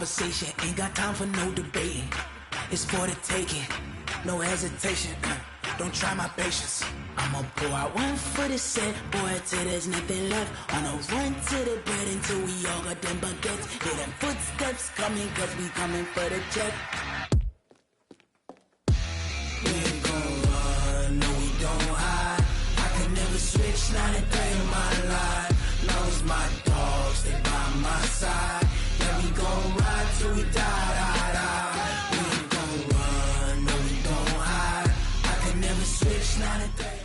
Conversation ain't got time for no debating. It's for the taking, no hesitation. Don't try my patience. I'ma pour out one for the set, boy, till there's nothing left. On a run to the bread until we all got them baguettes. Hear them footsteps coming, cause we coming for the check. We ain't gon' run, no we don't hide. I can never switch, not a day in my life. Long as my dogs stay by my side. Yeah, we gon' ride till we die, die, die. We ain't gon' run, no we don't hide. I can never switch, not a day.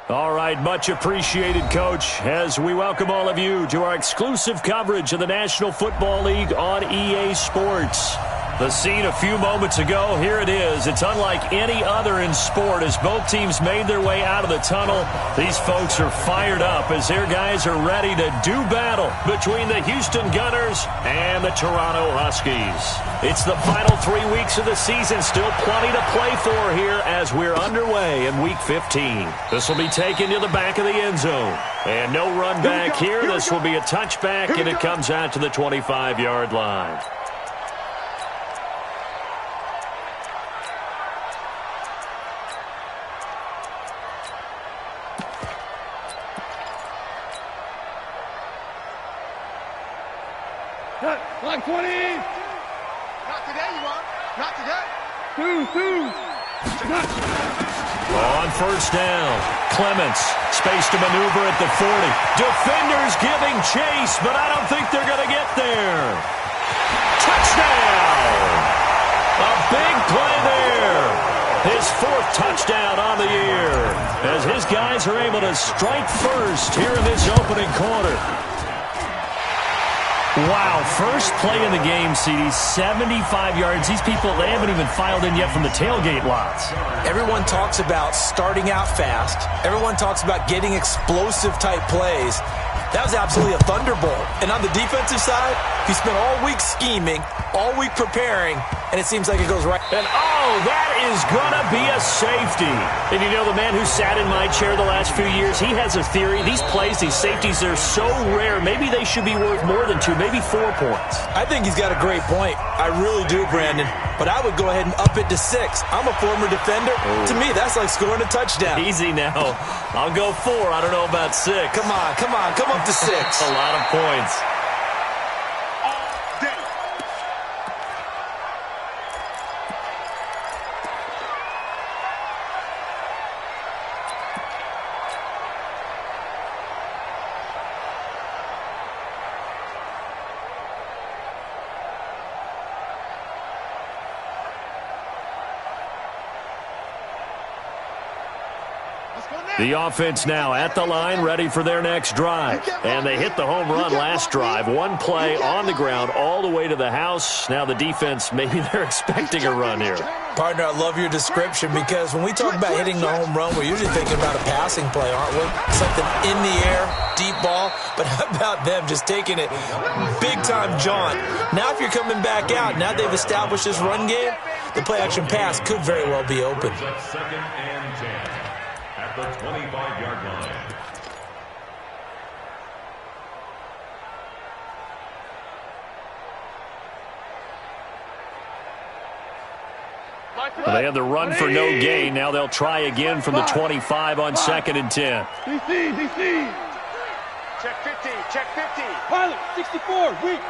All right, much appreciated, Coach, as we welcome all of you to our exclusive coverage of the National Football League on EA Sports. The scene a few moments ago, here it is. It's unlike any other in sport as both teams made their way out of the tunnel. These folks are fired up as their guys are ready to do battle between the Houston Gunners and the Toronto Huskies. It's the final 3 weeks of the season, still plenty to play for here as we're underway in Week 15. This will be taken to the back of the end zone. And no run back here. This will be a touchback, and it comes out to the 25-yard line. Like 20. Not today, you are. Not today. On first down, Clements, space to maneuver at the 40. Defenders giving chase, but I don't think they're going to get there. Touchdown! A big play there. His fourth touchdown on the year as his guys are able to strike first here in this opening quarter. Wow, first play in the game, CD, 75 yards. These people, they haven't even filed in yet from the tailgate lots. Everyone talks about starting out fast. Everyone talks about getting explosive-type plays. That was absolutely a thunderbolt. And on the defensive side, he spent all week scheming, all week preparing, and it seems like it goes right. And, oh, that is going to be a safety. And you know, the man who sat in my chair the last few years, he has a theory. These plays, these safeties, they're so rare. Maybe they should be worth more than 2, maybe 4 points. I think he's got a great point. I really do, Brandon. But I would go ahead and up it to 6. I'm a former defender. Oh. To me, that's like scoring a touchdown. Easy now. I'll go 4. I don't know about 6. Come on. Come up to 6. A lot of points. The offense now at the line, ready for their next drive. And they hit the home run last drive. One play on the ground all the way to the house. Now the defense, maybe they're expecting a run here. Partner, I love your description because when we talk about hitting the home run, we're usually thinking about a passing play, aren't we? Something in the air, deep ball. But how about them just taking it big-time jaunt? Now if you're coming back out, now they've established this run game, the play-action pass could very well be open. Second and 10. At the 25-yard line. They had the run for no gain. Now they'll try again from the 25 on 2nd and 10. DC. Check 50. Check 50. Pilot, 64. Weak.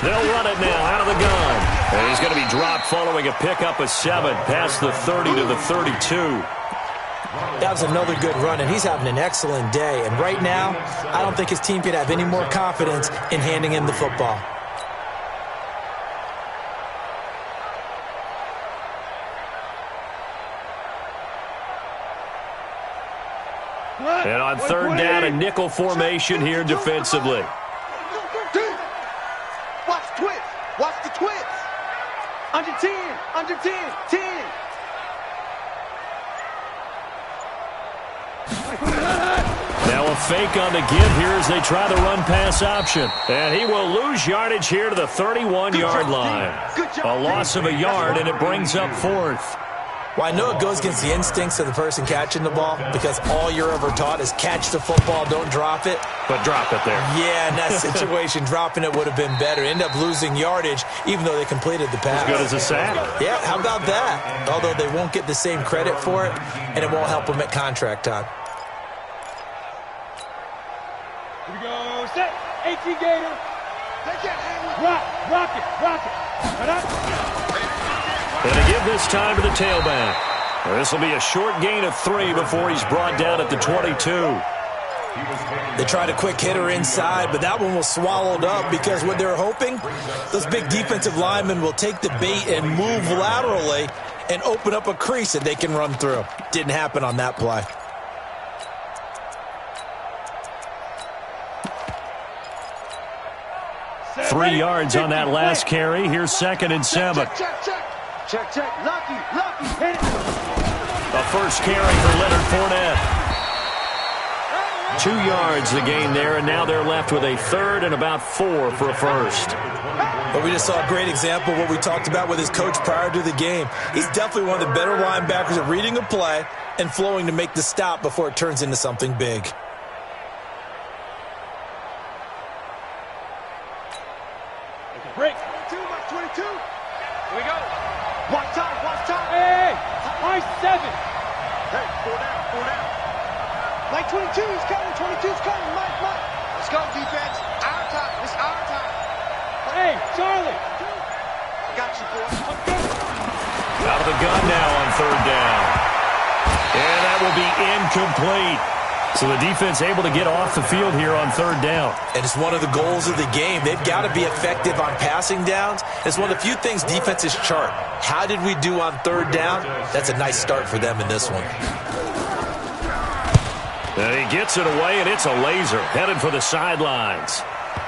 They'll run it now out of the gun. And he's going to be dropped following a pickup of 7 past the 30 to the 32. That was another good run, and he's having an excellent day. And right now, I don't think his team could have any more confidence in handing him the football. And on 3rd down, a nickel formation here defensively. Watch the twist. Watch the twist. Under 10. Under 10. 10. Now a fake on the give here as they try the run-pass option. And he will lose yardage here to the 31-yard line. A loss of a yard, and it brings up 4th. Well, I know it goes against the instincts of the person catching the ball because all you're ever taught is catch the football, don't drop it. But drop it there. Yeah, in that situation, dropping it would have been better. End up losing yardage even though they completed the pass. As good as a sack. Yeah, how about that? Although they won't get the same credit for it, and it won't help them at contract time. Here we go. Set. 18 Gator. Rock it. And to give this time to the tailback. This will be a short gain of 3 before he's brought down at the 22. They tried a quick hitter inside, but that one was swallowed up because what they're hoping, those big defensive linemen will take the bait and move laterally and open up a crease that they can run through. Didn't happen on that play. 3 yards on that last carry. Here's 2nd and 7. Check. Lucky. Hit it. A first carry for Leonard Fournette. 2 yards the gain there, and now they're left with a 3rd and about 4 for a first. But we just saw a great example of what we talked about with his coach prior to the game. He's definitely one of the better linebackers at reading a play and flowing to make the stop before it turns into something big. Break. 22. Here we go. Watch time. Hey, nice 7. Hey, 4 down. Mike 22 is coming. 22's coming. Mike. Let's go, defense. Our time. It's our time. Hey, Charlie. I got you, boy. Out of the gun now on 3rd down. And that will be incomplete. So the defense able to get off the field here on 3rd down. And it's one of the goals of the game. They've got to be effective on passing downs. It's one of the few things defenses chart. How did we do on 3rd down? That's a nice start for them in this one. And he gets it away, and it's a laser headed for the sidelines.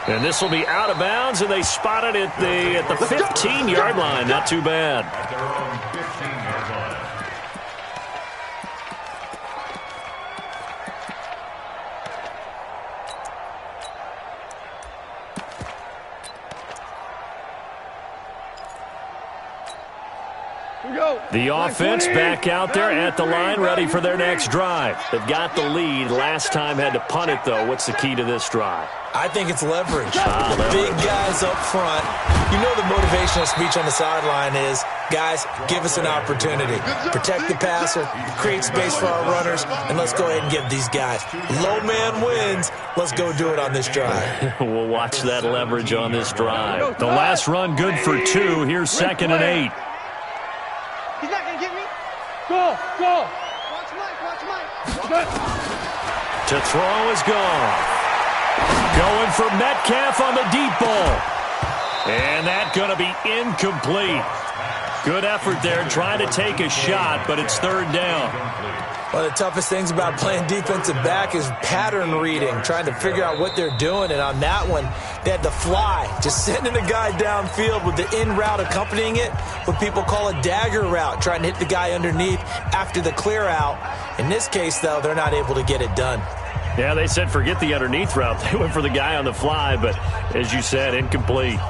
And this will be out of bounds, and they spot it at the 15-yard line. Not too bad. At their own 15-yard line. The offense back out there at the line, ready for their next drive. They've got the lead. Last time had to punt it, though. What's the key to this drive? I think it's leverage. The big guys up front. You know the motivational speech on the sideline is, guys, give us an opportunity. Protect the passer, create space for our runners, and let's go ahead and give these guys. Low man wins. Let's go do it on this drive. We'll watch that leverage on this drive. The last run good for 2. Here's 2nd and 8. He's not going to get me. Go. Watch Mike. To throw is gone. Going for Metcalf on the deep ball. And that's going to be incomplete. Good effort there, trying to take a shot, but it's 3rd down. One of the toughest things about playing defensive back is pattern reading, trying to figure out what they're doing. And on that one, they had to fly, just sending a guy downfield with the in route accompanying it, what people call a dagger route, trying to hit the guy underneath after the clear out. In this case, though, they're not able to get it done. Yeah, they said forget the underneath route. They went for the guy on the fly, but as you said, incomplete.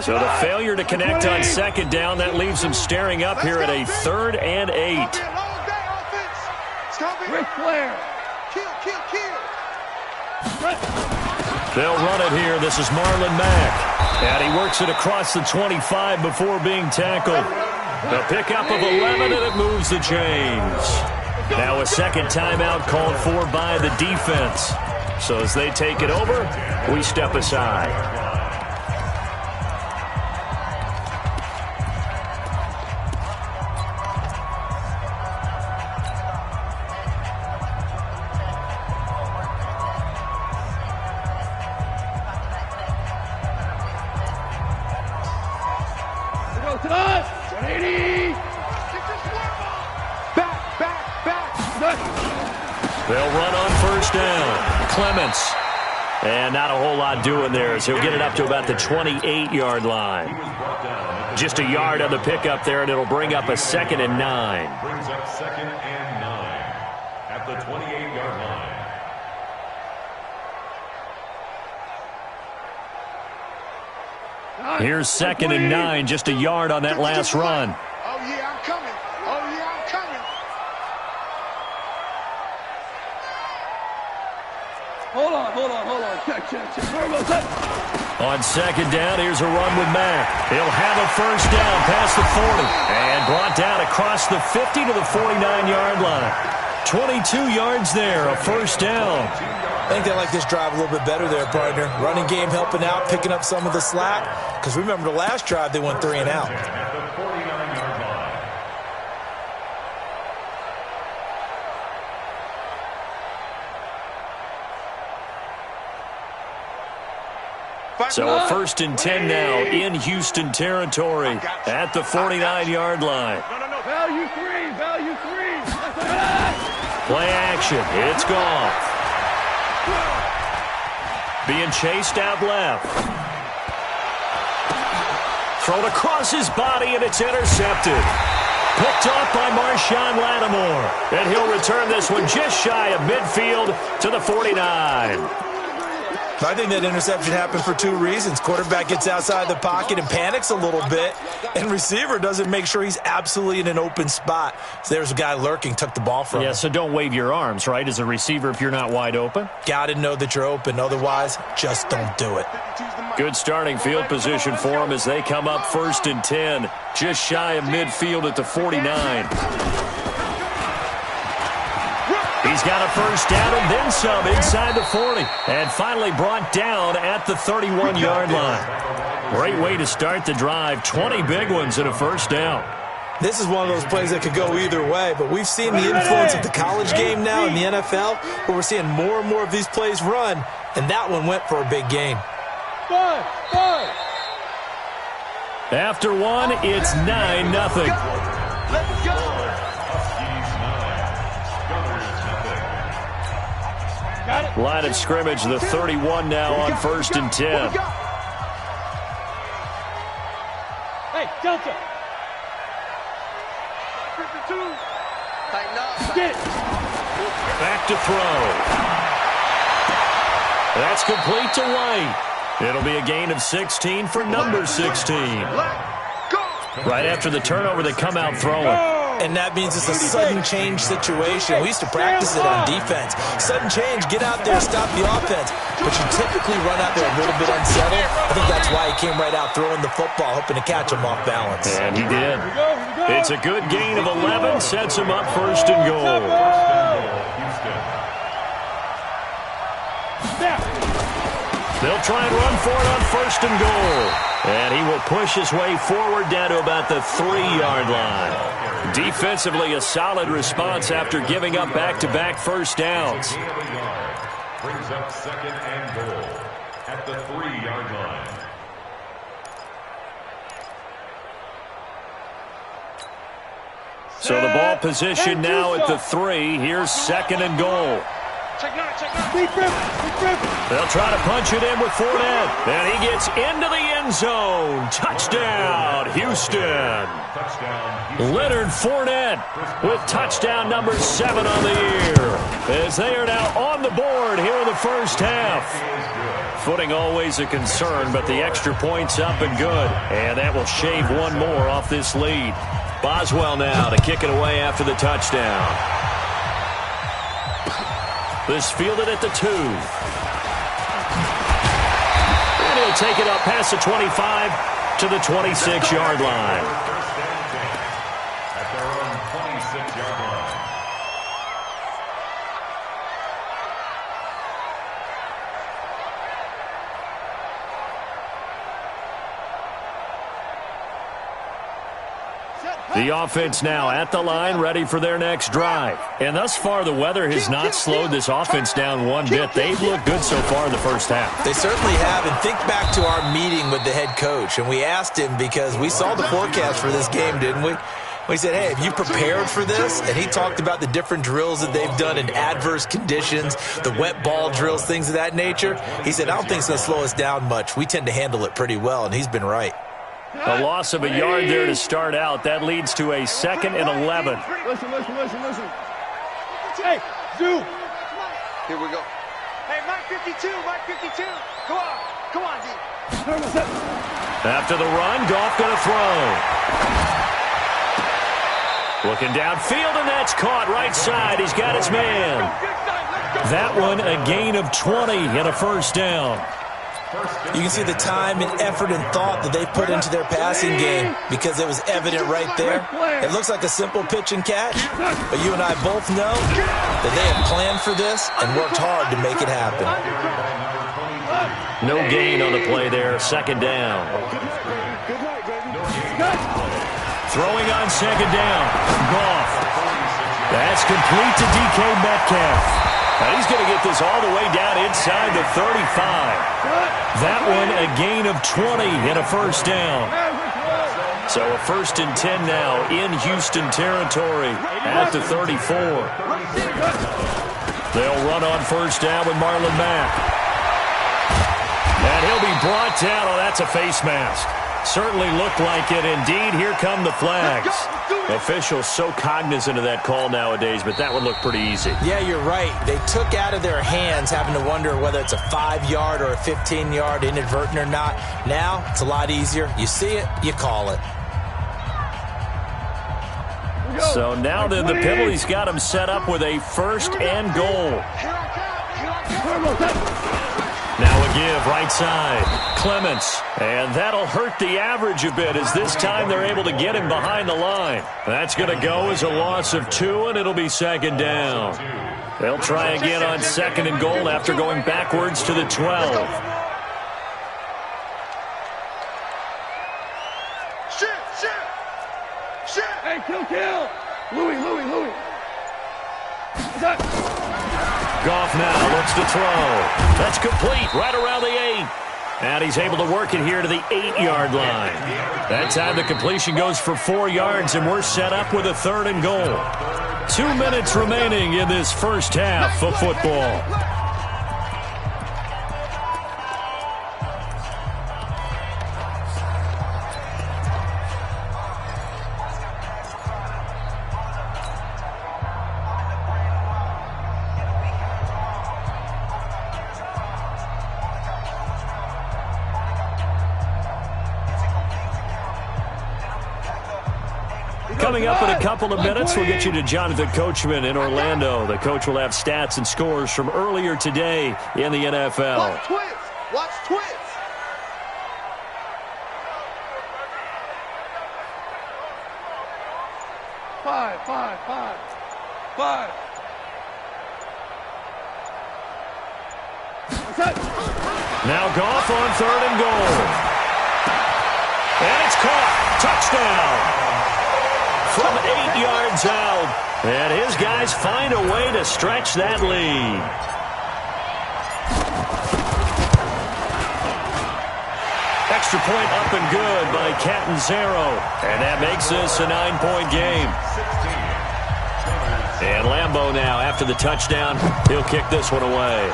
So the failure to connect on 2nd down, that leaves them staring up here at a 3rd and 8. Ric Flair. Kill. They'll run it here. This is Marlon Mack. And he works it across the 25 before being tackled. The pickup of 11, and it moves the chains. Now a 2nd timeout called for by the defense. So as they take it over, we step aside. Tonight, 180. Back. They'll run on 1st down. Clements. And not a whole lot doing there, as he'll get it up to about the 28-yard line. Just a yard on the pickup there, and it'll bring up a 2nd and 9. Brings up 2nd and 9 at the 28-yard line. Here's 2nd and 9, just a yard on that last run. Oh, yeah, I'm coming. Oh, yeah, I'm coming. Hold on. Check. On 2nd down, here's a run with Mack. He'll have a first down past the 40. And brought down across the 50 to the 49-yard line. 22 yards there, a first down. I think they like this drive a little bit better there, partner. Running game helping out, picking up some of the slack. Because remember the last drive, they went 3 and out. At the 49-yard line. So a 1st and 10 now in Houston territory at the 49-yard line. No. Value three. Play action. It's gone. Being chased out left. Thrown across his body, and it's intercepted. Picked off by Marshawn Lattimore. And he'll return this one just shy of midfield to the 49. I think that interception happened for 2 reasons. Quarterback gets outside the pocket and panics a little bit, and receiver doesn't make sure he's absolutely in an open spot. So there's a guy lurking, took the ball from him. Yeah, so don't wave your arms, right, as a receiver if you're not wide open. Got to know that you're open. Otherwise, just don't do it. Good starting field position for them as they come up 1st and 10, just shy of midfield at the 49. He's got a first down and then some inside the 40. And finally brought down at the 31-yard line. Great way to start the drive. 20 big ones and a first down. This is one of those plays that could go either way, but we've seen the influence of the college game now in the NFL, where we're seeing more and more of these plays run, and that one went for a big gain. Five. After one, it's 9-0. Let's go. Line of scrimmage, the 31 now on 1st and 10. Hey, Delta. 52. Get it. Back to throw. That's complete to White. It'll be a gain of 16 for number 16. Right after the turnover, they come out throwing. And that means it's a sudden change situation. We used to practice it on defense. Sudden change, get out there, stop the offense. But you typically run out there a little bit unsettled. I think that's why he came right out throwing the football, hoping to catch him off balance. And he did. It's a good gain of 11, sets him up 1st and goal. They'll try and run for it on 1st and goal. And he will push his way forward down to about the 3-yard line. Defensively, a solid response after giving up back-to-back first downs. Brings up 2nd and goal at the 3-yard line. So the ball position now at the 3. Here's 2nd and goal. Check nine. They'll try to punch it in with Fournette. And he gets into the end zone. Touchdown, Houston. Leonard Fournette with touchdown number 7 on the year. As they are now on the board here in the first half. Footing always a concern, but the extra point's up and good. And that will shave one more off this lead. Boswell now to kick it away after the touchdown. This fielded at the 2. And he'll take it up past the 25 to the 26-yard line. At their own 26-yard line. The offense now at the line, ready for their next drive. And thus far, the weather has not slowed this offense down one bit. They've looked good so far in the first half. They certainly have. And think back to our meeting with the head coach. And we asked him because we saw the forecast for this game, didn't we? We said, hey, have you prepared for this? And he talked about the different drills that they've done in adverse conditions, the wet ball drills, things of that nature. He said, I don't think it's going to slow us down much. We tend to handle it pretty well, and he's been right. A loss of a yard there to start out. That leads to a 2nd and 11. Listen. Hey, Zoo. Here we go. Hey, Mike 52. Come on, D. After the run, Goff going to throw. Looking downfield, and that's caught right side. He's got his man. That one a gain of 20 and a first down. You can see the time and effort and thought that they put into their passing game because it was evident right there. It looks like a simple pitch and catch, but you and I both know that they have planned for this and worked hard to make it happen. No gain on the play there. Second down. Throwing on second down. Goff. That's complete to DK Metcalf. And he's going to get this all the way down inside the 35. That one a gain of 20 and a first down. So a 1st and 10 now in Houston territory at the 34. They'll run on first down with Marlon Mack. And he'll be brought down. Oh, that's a face mask. Certainly looked like it. Indeed, here come the flags. Officials so cognizant of that call nowadays, but that one looked pretty easy. Yeah, you're right. They took out of their hands having to wonder whether it's a 5-yard or a 15-yard inadvertent or not. Now, it's a lot easier. You see it, you call it. So now then the penalty's got him set up with a 1st and goal. Now a give right side. Clements. And that'll hurt the average a bit as this time they're able to get him behind the line. That's going to go as a loss of 2, and it'll be second down. They'll try again on 2nd and goal after going backwards to the 12. Hey, kill. Louis. Goff now looks to throw. That's complete right around the 8. And he's able to work it here to the 8-yard line. That time the completion goes for 4 yards, and we're set up with a 3rd and goal. 2 minutes remaining in this first half of football. Coming up in a couple of minutes, we'll get you to Jonathan Coachman in Orlando. The coach will have stats and scores from earlier today in the NFL. Watch twins. Five. Now Goff on 3rd and goal. And it's caught. Touchdown. From 8 yards out. And his guys find a way to stretch that lead. Extra point up and good by Catanzaro. And that makes this a 9-point game. And Lambeau now, after the touchdown, he'll kick this one away.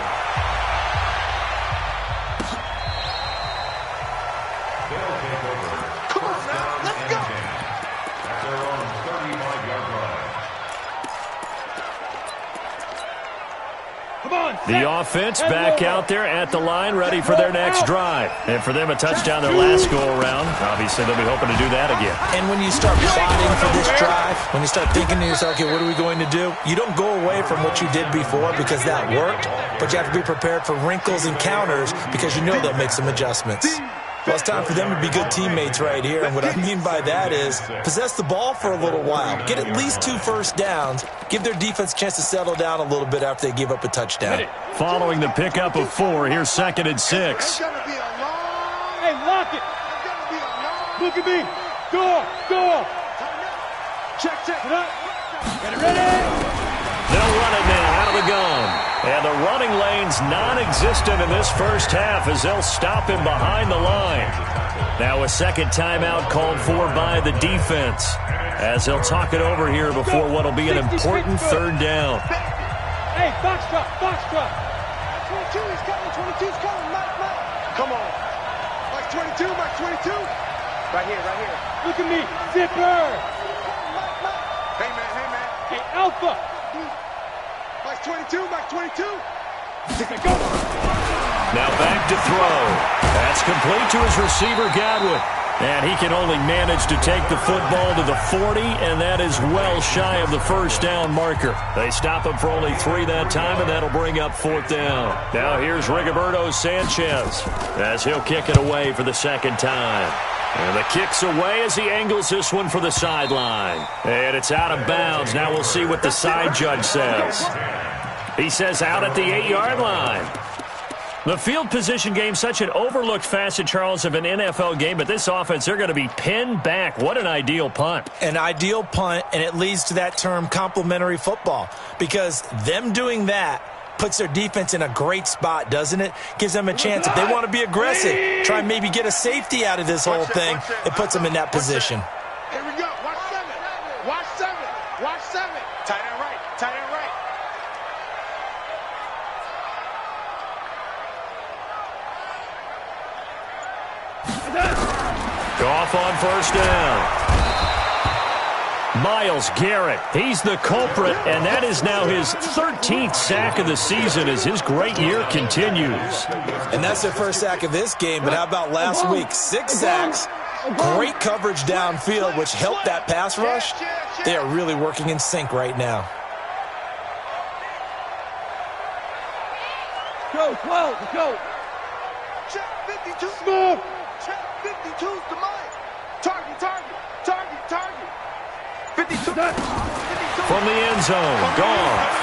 The offense back out there at the line, ready for their next drive. And for them, a touchdown their last go-around. Obviously, they'll be hoping to do that again. And when you start plotting for this drive, when you start thinking to yourself, okay, what are we going to do? You don't go away from what you did before because that worked, but you have to be prepared for wrinkles and counters because you know they'll make some adjustments. Well, it's time for them to be good teammates right here. And what I mean by that is possess the ball for a little while. Get at least 2 first downs. Give their defense a chance to settle down a little bit after they give up a touchdown. Following the pickup of 4, here's 2nd and 6. Hey, lock it. Look at me. Go. Check. Get it ready. They'll run it now out of the gun. And the running lane's non-existent in this first half as they'll stop him behind the line. Now a second timeout called for by the defense as they'll talk it over here before what will be an important 3rd down. Hey, box drop. 22 is coming. 22's coming. Mike. Come on. Mike 22. Right here. Look at me. Zipper. Hey, man. Hey, Alpha. Mike 22. Now back to throw. That's It's complete to his receiver, Godwin. And he can only manage to take the football to the 40, and that is well shy of the first down marker. They stop him for only 3 that time, and that'll bring up 4th down. Now here's Rigoberto Sanchez as he'll kick it away for the second time. And the kick's away as he angles this one for the sideline. And it's out of bounds. Now we'll see what the side judge says. He says out at the 8-yard line. The field position game, such an overlooked facet, Charles, of an NFL game, but this offense, they're going to be pinned back. What an ideal punt. An ideal punt, and it leads to that term complementary football, because them doing that puts their defense in a great spot, doesn't it? Gives them a chance. If they want to be aggressive, try and maybe get a safety out of this whole thing, it puts them in that position. Here we go. Watch 7. Watch 7. Watch 7. Tight end right. Tight end right. Goff on first down. Myles Garrett, he's the culprit, and that is now his 13th sack of the season as his great year continues. And that's their first sack of this game, but how about last week? 6 sacks, great coverage downfield, which helped that pass rush. They are really working in sync right now. Go, close, go. Check 52. Smooth. Check 52's the mine. Target, target, target, target. 52. From the end zone, Goff.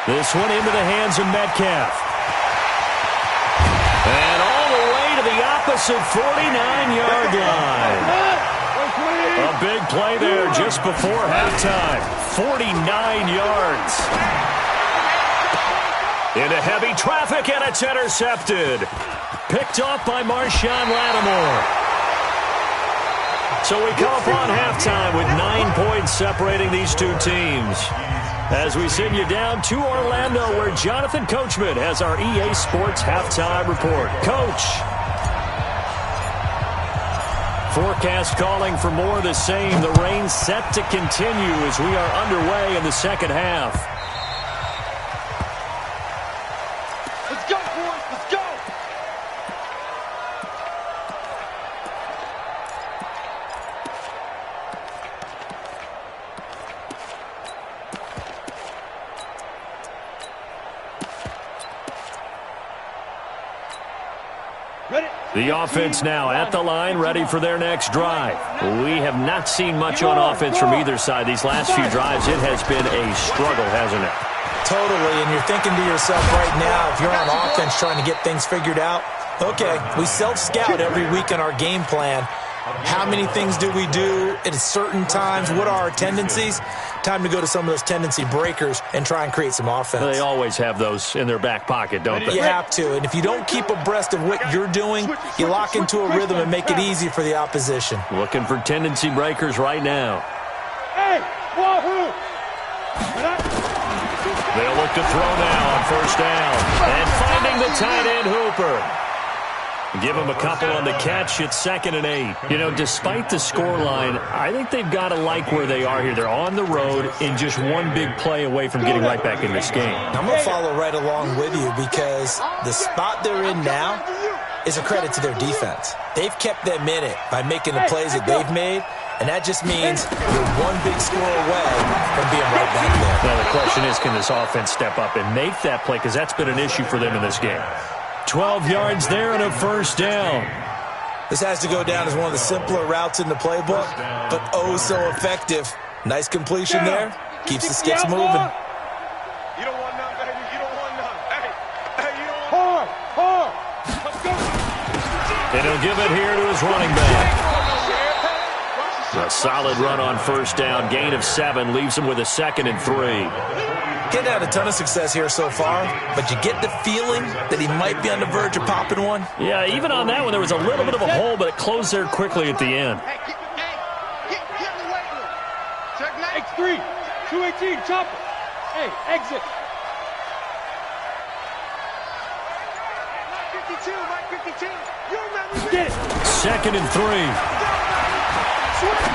This one into the hands of Metcalf. And all the way to the opposite 49-yard line. A big play there just before halftime. 49 yards. Into heavy traffic, and it's intercepted. Picked off by Marshawn Lattimore. So we come upon halftime with 9 points separating these two teams. As we send you down to Orlando, where Jonathan Coachman has our EA Sports halftime report. Coach. Forecast calling for more of the same. The rain set to continue as we are underway in the second half. Let's go, boys. Let's go. The offense now at the line, ready for their next drive. We have not seen much on offense from either side. These last few drives, it has been a struggle, hasn't it? Totally, and you're thinking to yourself right now, if you're on offense trying to get things figured out, okay, we self-scout every week in our game plan. How many things do we do at certain times? What are our tendencies? Time to go to some of those tendency breakers and try and create some offense. They always have those in their back pocket, don't they? You have to, and if you don't keep abreast of what you're doing, you lock into a rhythm and make it easy for the opposition. Looking for tendency breakers right now. Hey, wahoo! They'll look to throw now on first down. And finding the tight end Hooper. Give him a couple on the catch. It's 2nd and 8. You know, despite the scoreline, I think they've got to like where they are here. They're on the road and just one big play away from getting right back in this game. I'm going to follow right along with you because the spot they're in now is a credit to their defense. They've kept them in it by making the plays that they've made, and that just means you're one big score away from being right back there. Now, the question is, can this offense step up and make that play? Because that's been an issue for them in this game. 12 yards there and a first down. This has to go down as one of the simpler routes in the playbook, but oh so effective. Nice completion there. Keeps the sticks moving. You don't want none, baby. You don't want none. Hey, you don't want Hard. Let's go. And he'll give it here to his running back. A solid run on first down. Gain of 7 leaves him with a 2nd and 3. Getting had a ton of success here so far, but you get the feeling that he might be on the verge of popping one. Yeah, even on that one, there was a little bit of a hole, but it closed there quickly at the end. Hey, get in the weight room. Check X3, 218, chopper. Hey, exit. Mike 52, Mike 52. You remember me? Get it. 2nd and 3. Switch.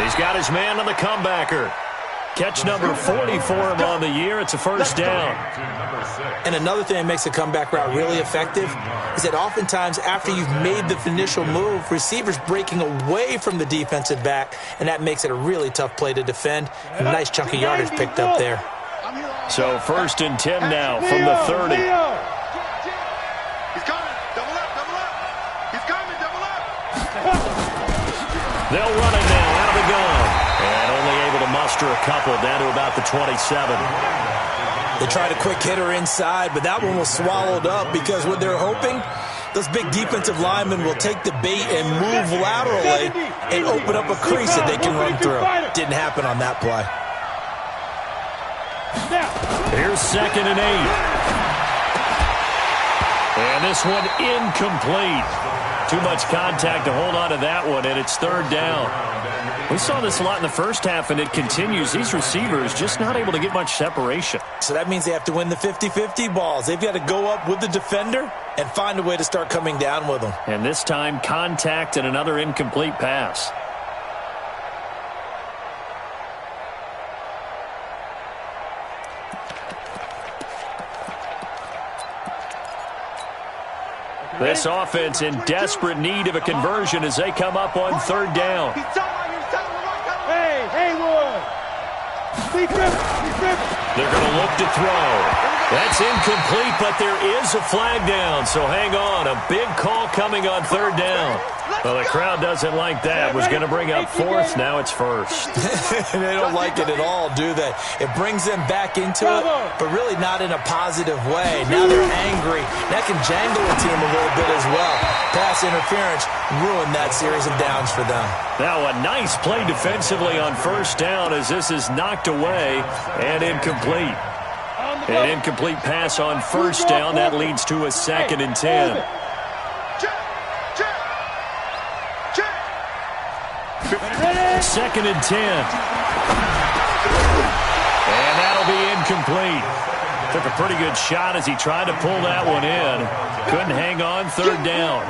He's got his man on the comebacker. Catch number 40 for him on the year. It's a first down. And another thing that makes a comeback route really effective is that oftentimes after you've made the initial move, receivers breaking away from the defensive back, and that makes it a really tough play to defend. A nice chunk of yardage picked up there. So 1st and 10 now from the 30. He's coming. Double up, double up. He's coming, double up. They'll run it now out of the gun. And only able to muster a couple down to about the 27. They tried a quick hitter inside, but that one was swallowed up because what they're hoping, those big defensive linemen will take the bait and move laterally and open up a crease that they can run through. Didn't happen on that play. Here's 2nd and 8. And this one incomplete. Too much contact to hold on to that one, and it's 3rd down. We saw this a lot in the first half, and it continues. These receivers just not able to get much separation. So that means they have to win the 50-50 balls. They've got to go up with the defender and find a way to start coming down with them. And this time, contact and another incomplete pass. This offense in desperate need of a conversion as they come up on 3rd down. Hey, Haywood. They're going to look to throw. That's incomplete, but there is a flag down, so hang on. A big call coming on 3rd down. Well, the crowd doesn't like that. Was going to bring up 4th. Now it's 1st. They don't like it at all, do they? It brings them back into it, but really not in a positive way. Now they're angry. That can jangle a team a little bit as well. Pass interference ruined that series of downs for them. Now a nice play defensively on 1st down as this is knocked away and incomplete. An incomplete pass on 1st down. That leads to a 2nd and 10. Second and 10. And that'll be incomplete. Took a pretty good shot as he tried to pull that one in. Couldn't hang on 3rd down.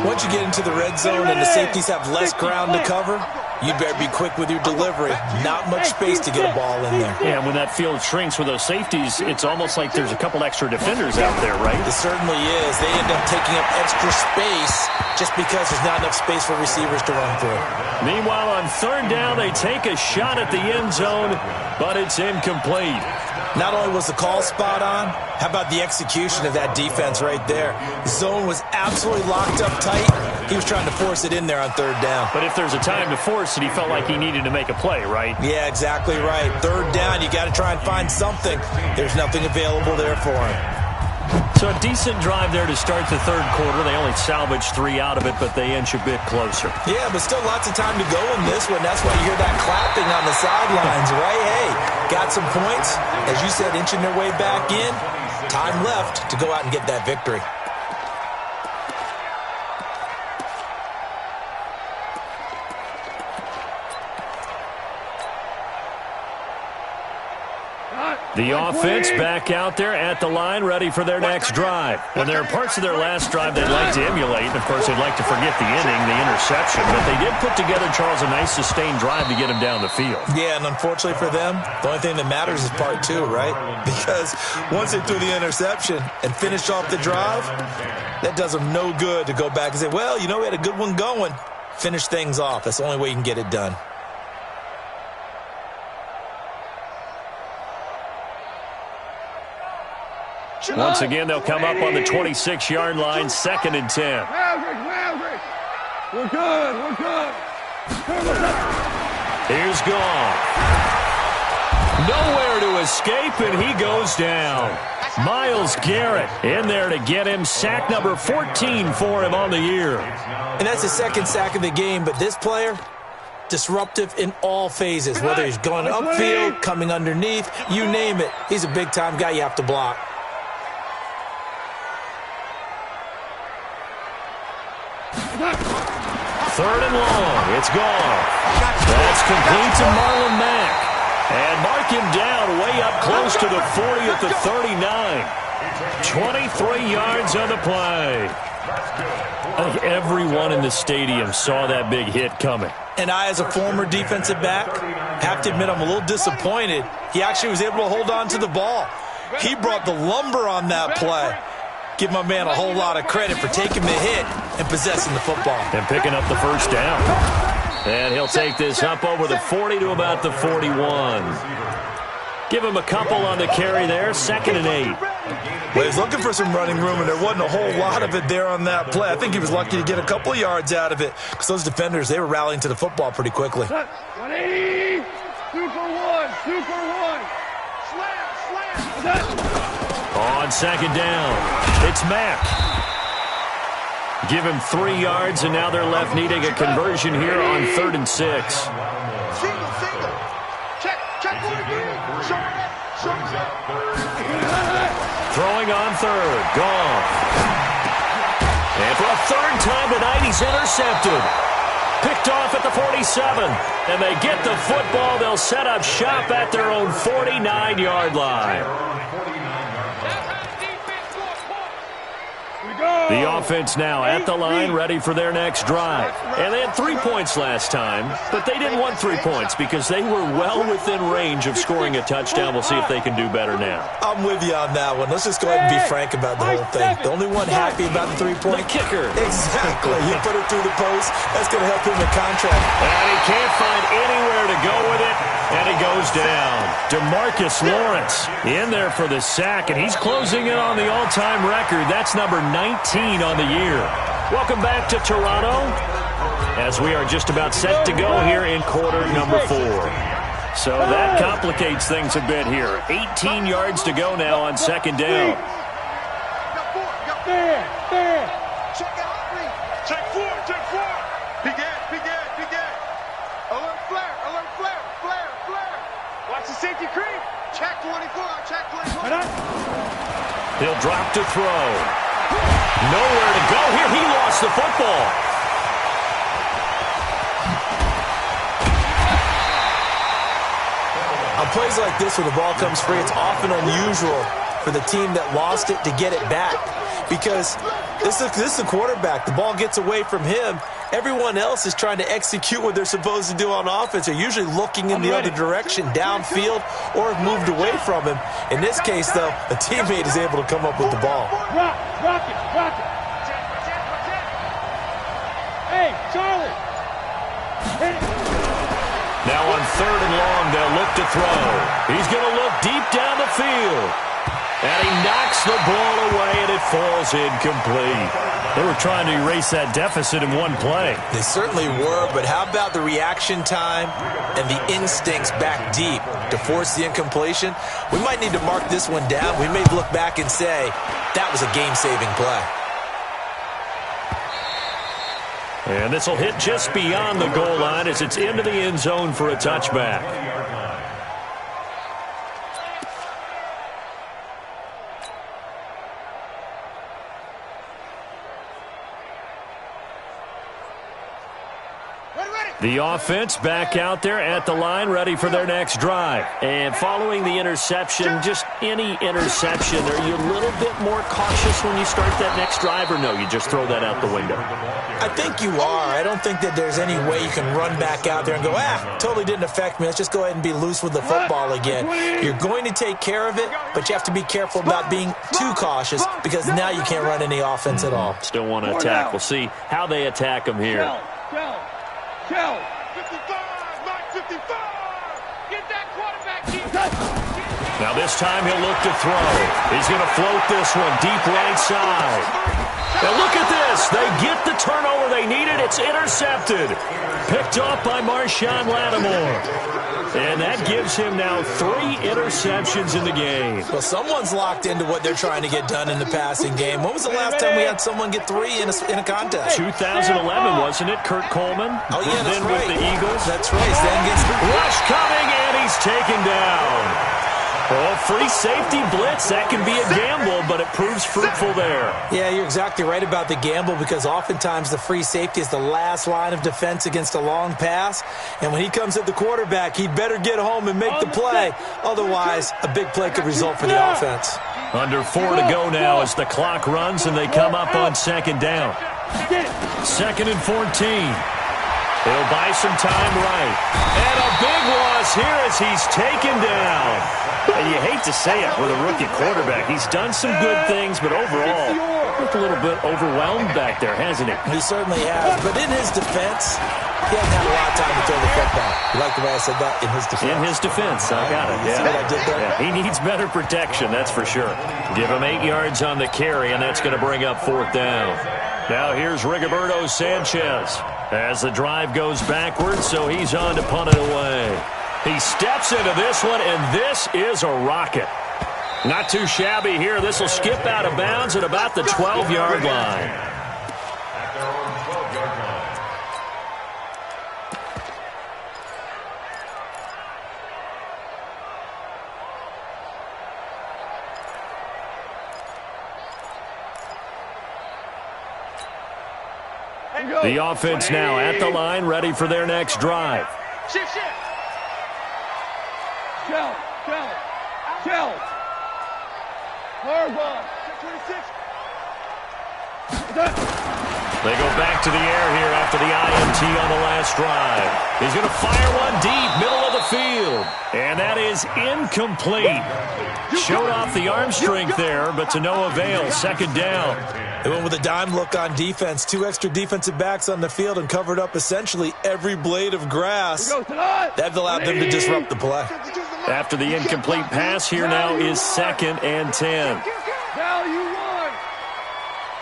Once you get into the red zone and the safeties have less ground to cover, you better be quick with your delivery. Not much space to get a ball in there. Yeah, when that field shrinks with those safeties, it's almost like there's a couple extra defenders out there, right? It certainly is. They end up taking up extra space just because there's not enough space for receivers to run through. Meanwhile, on 3rd down, they take a shot at the end zone, but it's incomplete. Not only was the call spot on, how about the execution of that defense right there? The zone was absolutely locked up tight. He was trying to force it in there on 3rd down. But if there's a time to force it, he felt like he needed to make a play, right? Yeah, exactly right. 3rd down, you got to try and find something. There's nothing available there for him. So a decent drive there to start the 3rd quarter. They only salvaged 3 out of it, but they inch a bit closer. Yeah, but still lots of time to go in this one. That's why you hear that clapping on the sidelines, right? Hey, got some points. As you said, inching their way back in. Time left to go out and get that victory. The offense back out there at the line, ready for their next drive. And there are parts of their last drive they'd like to emulate. And, of course, they'd like to forget the inning, the interception. But they did put together, Charles, a nice sustained drive to get him down the field. Yeah, and unfortunately for them, the only thing that matters is part 2, right? Because once they threw the interception and finished off the drive, that does them no good to go back and say, well, you know, we had a good one going. Finish things off. That's the only way you can get it done. Once again, they'll come up on the 26-yard line, 2nd and 10. We're good. We're good. Here's Goff. Nowhere to escape, and he goes down. Myles Garrett in there to get him. Sack number 14 for him on the year. And that's the 2nd sack of the game, but this player, disruptive in all phases, whether he's going upfield, coming underneath, you name it. He's a big-time guy you have to block. Third and long. It's gone. That's complete to Marlon Mack. And mark him down way up close to the 40 at the 39. 23 yards on the play. I think everyone in the stadium saw that big hit coming. And I, as a former defensive back, have to admit I'm a little disappointed. He actually was able to hold on to the ball. He brought the lumber on that play. Give my man a whole lot of credit for taking the hit and possessing the football. And picking up the first down. And he'll take this up over the 40 to about the 41. Give him a couple on the carry there, 2nd and 8. Well, he was looking for some running room, and there wasn't a whole lot of it there on that play. I think he was lucky to get a couple of yards out of it because those defenders, they were rallying to the football pretty quickly. 180, 2 for 1, 2 for 1. Slam. On 2nd down, it's Mack. Give him 3 yards, and now they're left needing a conversion here on 3rd and 6. Single. Check 43. Short. Throwing on 3rd, gone. And for a 3rd time tonight, he's intercepted. Picked off at the 47. And they get the football. They'll set up shop at their own 49-yard line. The offense now at the line, ready for their next drive. And they had 3 points last time, but they didn't want 3 points because they were well within range of scoring a touchdown. We'll see if they can do better now. I'm with you on that one. Let's just go ahead and be frank about the whole thing. The only one happy about the 3-point? The kicker. Exactly. You put it through the post. That's going to help him in contract. And he can't find anywhere to go with it, and he goes down. DeMarcus Lawrence in there for the sack, and he's closing in on the all-time record. That's number 19 on the year. Welcome back to Toronto as we are just about set to go here in quarter number 4. So that complicates things a bit here. 18 yards to go now on 2nd down. Check 4. Big end. Alert flare. Watch the safety creep. Check 24. He'll drop to throw. Nowhere to go here. He lost the football. On plays like this where the ball comes free, it's often unusual for the team that lost it to get it back because this is the quarterback. The ball gets away from him. Everyone else is trying to execute what they're supposed to do on offense. They're usually looking in the other direction, downfield, or have moved away from him. In this case, though, a teammate is able to come up with the ball. Rock it. Hey, Charlie. Now on 3rd and long, they'll look to throw. He's going to look deep down the field. And he knocks the ball away, and it falls incomplete. They were trying to erase that deficit in one play. They certainly were, but how about the reaction time and the instincts back deep to force the incompletion? We might need to mark this one down. We may look back and say, that was a game-saving play. And this will hit just beyond the goal line as it's into the end zone for a touchback. The offense back out there at the line, ready for their next drive. And following the interception, just any interception, are you a little bit more cautious when you start that next drive, or no, you just throw that out the window? I think you are. I don't think that there's any way you can run back out there and go, totally didn't affect me. Let's just go ahead and be loose with the football again. You're going to take care of it, but you have to be careful about being too cautious because now you can't run any offense at all. Still want to attack. We'll see how they attack them here. Go. 55, Mike 55. Get that quarterback deep. Now this time he'll look to throw. He's going to float this one deep right side. Now look at this. They get the turnover they needed. It's intercepted. Picked off by Marshawn Lattimore. And that gives him now 3 interceptions in the game. Well, someone's locked into what they're trying to get done in the passing game. When was the last time we had someone get 3 in a contest? 2011, wasn't it? Kurt Coleman. Oh, yeah, that's then right. With the Eagles. That's right. Then gets rush coming, and he's taken down. Oh, free safety blitz. That can be a gamble, but it proves fruitful there. Yeah, you're exactly right about the gamble because oftentimes the free safety is the last line of defense against a long pass. And when he comes at the quarterback, he'd better get home and make the play. Otherwise, a big play could result for the offense. Under 4 to go now as the clock runs and they come up on second down. Second and 14. He'll buy some time right. And a big loss here as he's taken down. And you hate to say it with a rookie quarterback. He's done some good things, but overall, looked a little bit overwhelmed back there, hasn't he? He certainly has. But in his defense, he hasn't had a lot of time to throw the football. You like the way I said that? In his defense. In his defense. I got it. You see what I did there? Yeah, he needs better protection, that's for sure. Give him 8 yards on the carry, and that's going to bring up 4th down. Now here's Rigoberto Sanchez as the drive goes backwards, so he's on to punt it away. He steps into this one, and this is a rocket. Not too shabby here. This will skip out of bounds at about the 12-yard line. At their own 12-yard line. The offense now at the line, ready for their next drive. Shift. Shell. Hard ball. 26. They go back to the air here after the INT on the last drive. He's going to fire one deep, middle of the field. And that is incomplete. Showed off the arm strength there, but to no avail. Second down. They went with a dime look on defense. 2 extra defensive backs on the field and covered up essentially every blade of grass. That allowed them to disrupt the play. After the incomplete pass, here now is 2nd and 10. Now you won.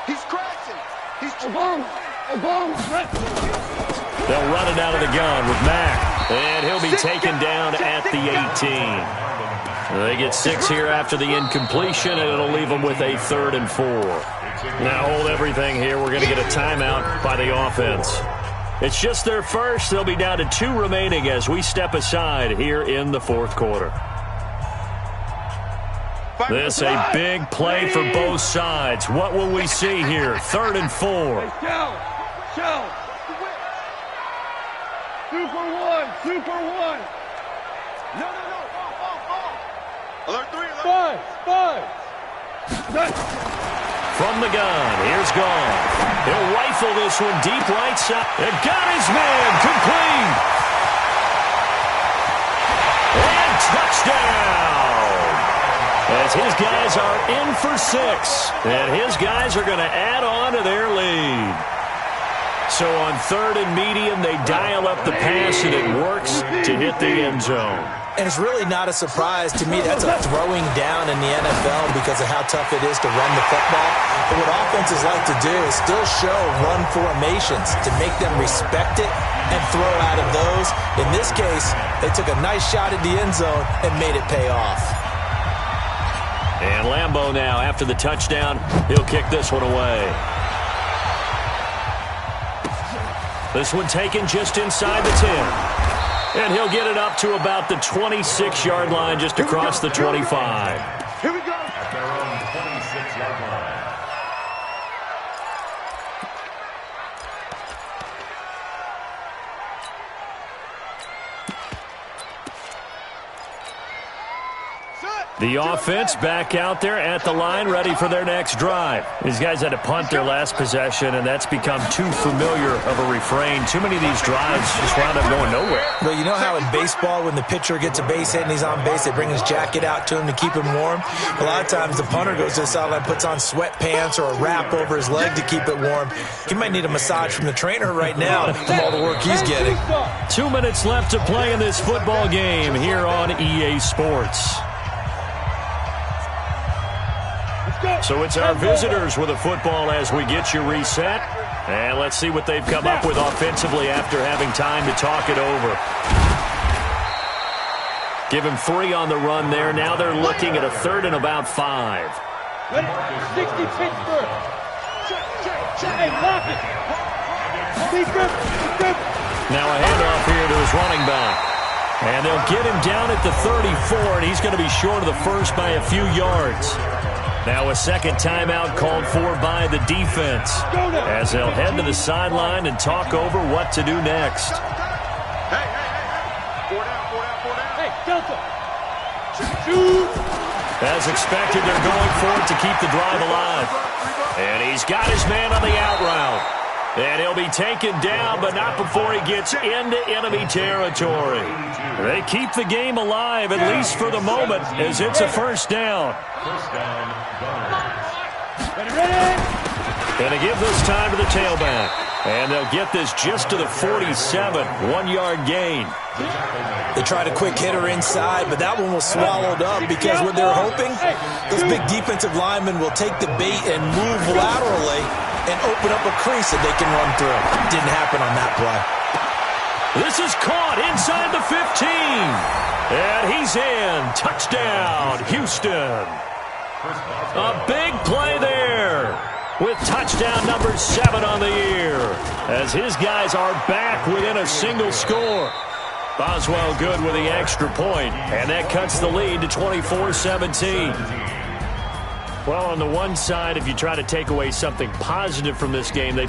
He's crashing. He's Obama. They'll run it out of the gun with Mack. And he'll be taken down at the 18. They get 6 here after the incompletion, and it'll leave them with a 3rd and 4. Now hold everything here. We're going to get a timeout by the offense. It's just their first. They'll be down to 2 remaining as we step aside here in the 4th quarter. This a big play for both sides. What will we see here? 3rd and 4. Shell. 2 for 1. No. Alert 3. Five. From the gun, here's Gone. He'll rifle this one deep right side. And got his man complete. And touchdown. As his guys are in for 6. And his guys are going to add on to their lead. So on 3rd and medium, they dial up the pass, and it works to hit the end zone. And it's really not a surprise to me. That's a throwing down in the NFL because of how tough it is to run the football. But what offenses like to do is still show run formations to make them respect it and throw out of those. In this case, they took a nice shot at the end zone and made it pay off. And Lambeau now, after the touchdown, he'll kick this one away. This one taken just inside the 10. And he'll get it up to about the 26-yard line, just across the 25. Here we go. At their own 26-yard line. The offense back out there at the line, ready for their next drive. These guys had to punt their last possession, and that's become too familiar of a refrain. Too many of these drives just wound up going nowhere. Well, you know how in baseball, when the pitcher gets a base hit and he's on base, they bring his jacket out to him to keep him warm? A lot of times the punter goes to the sideline, puts on sweatpants or a wrap over his leg to keep it warm. He might need a massage from the trainer right now from all the work he's getting. 2 minutes left to play in this football game here on EA Sports. So it's our visitors with a football as we get you reset. And let's see what they've come up with offensively after having time to talk it over. Give him 3 on the run there. Now they're looking at a 3rd and about 5. 60 Pittsburgh. Hey, lock it. Now a handoff here to his running back. And they'll get him down at the 34, and he's going to be short of the first by a few yards. Now a second timeout called for by the defense as they'll head to the sideline and talk over what to do next. Hey, Delta. Shoot. As expected, they're going for it to keep the drive alive. And he's got his man on the out route. And he'll be taken down, but not before he gets into enemy territory. They keep the game alive, at least for the moment, as it's a first down. Going to give this time to the tailback. And they'll get this just to the 47, 1-yard gain. They tried a quick hitter inside, but that one was swallowed up because what they're hoping, those big defensive linemen will take the bait and move laterally and open up a crease that they can run through. Didn't happen on that play. This is caught inside the 15. And he's in. Touchdown, Houston. A big play there with touchdown number 7 on the year as his guys are back within a single score. Boswell good with the extra point, and that cuts the lead to 24-17. Well, on the one side, if you try to take away something positive from this game, they